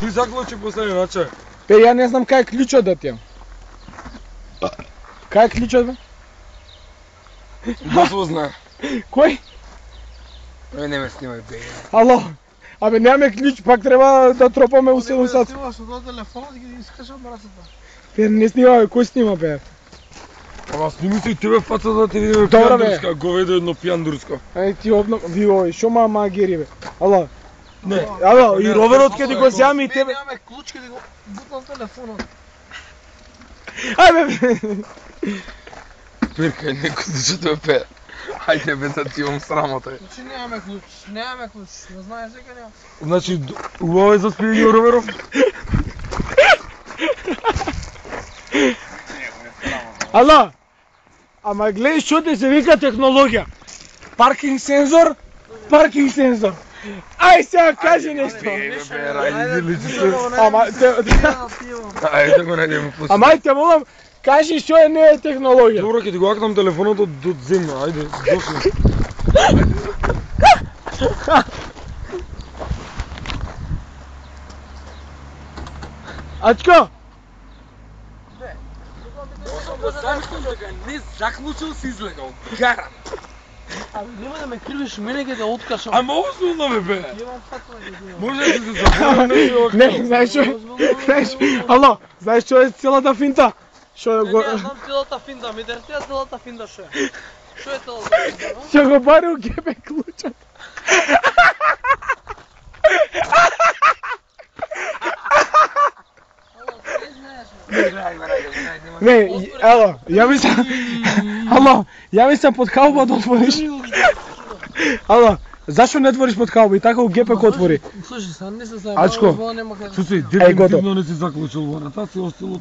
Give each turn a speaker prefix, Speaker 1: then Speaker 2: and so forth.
Speaker 1: Ти заклучи последен наче.
Speaker 2: Бе, ја не знам кај е клучот да ти јам. Кај е клучот, бе?
Speaker 1: Да се знае.
Speaker 2: Кој?
Speaker 1: Не ме снимај, бе.
Speaker 2: Ало. Абе, немаме клуч, пак треба да тропаме у 7 сат.
Speaker 3: Снимаш од телефонот и ги искаш од мрасата.
Speaker 2: Бе, не снима, бе, кој снима, бе?
Speaker 1: Ама сними се и тебе фацата да ти видиме
Speaker 2: Добро, бе.
Speaker 1: пијандурска, говедо едно пијандурско.
Speaker 2: Ај ти обно, ви ој, шо магери, бе? Ало.
Speaker 1: Не.
Speaker 2: Ало, и роверот ке ти го зјами и тебе.
Speaker 3: Немаме клуч, ке ти го бутнам телефонот.
Speaker 2: Ајде, бе.
Speaker 1: Перкај некој зачето пе. Ајде бе, да ти имам срамота.
Speaker 3: Значи немаме клуч, не знаеш дека нема.
Speaker 1: Значи, убаво е за спијање роверов?
Speaker 2: Ало. Ама гледај што те се вика технологија. Паркинг сензор, паркинг сензор. Ај сега кажи нешто.
Speaker 1: Рајде, личи се.
Speaker 2: Ама
Speaker 1: Ајде го најдеме после.
Speaker 2: Ама ајде молам, кажи што е не е технологија.
Speaker 1: Добро, ќе ти го акнам телефонот од земја, ајде, дошли.
Speaker 2: Ачко,
Speaker 1: Зamislам дека не заклучил се излегал, гарам.
Speaker 3: Абе, нема да ме кривиш, мене ќе да откашам.
Speaker 1: Ама озбилно бе.
Speaker 3: Имам фатма да ги имам.
Speaker 1: Може да се забавам
Speaker 2: не, знаеш што? Знаеш, ало, знаеш што е целата финта? Што
Speaker 3: Не,
Speaker 2: го
Speaker 3: не, знам целата финта, ми дертија целата финта што е. Што е целата финта, бе?
Speaker 2: што го бари у гебе клучот.
Speaker 3: Ало, ти не знаеш, бе.
Speaker 2: Не, ало, јави се. Ало, јави се под калба да отвориш. Ало, зашо не отвориш под калба и така у гепек отвори?
Speaker 3: Слушай, сам не се
Speaker 2: Ачко,
Speaker 3: заебавам, нема кај да...
Speaker 1: Слушај,
Speaker 2: готово.
Speaker 1: дефинитивно не си заклучил вората, си остило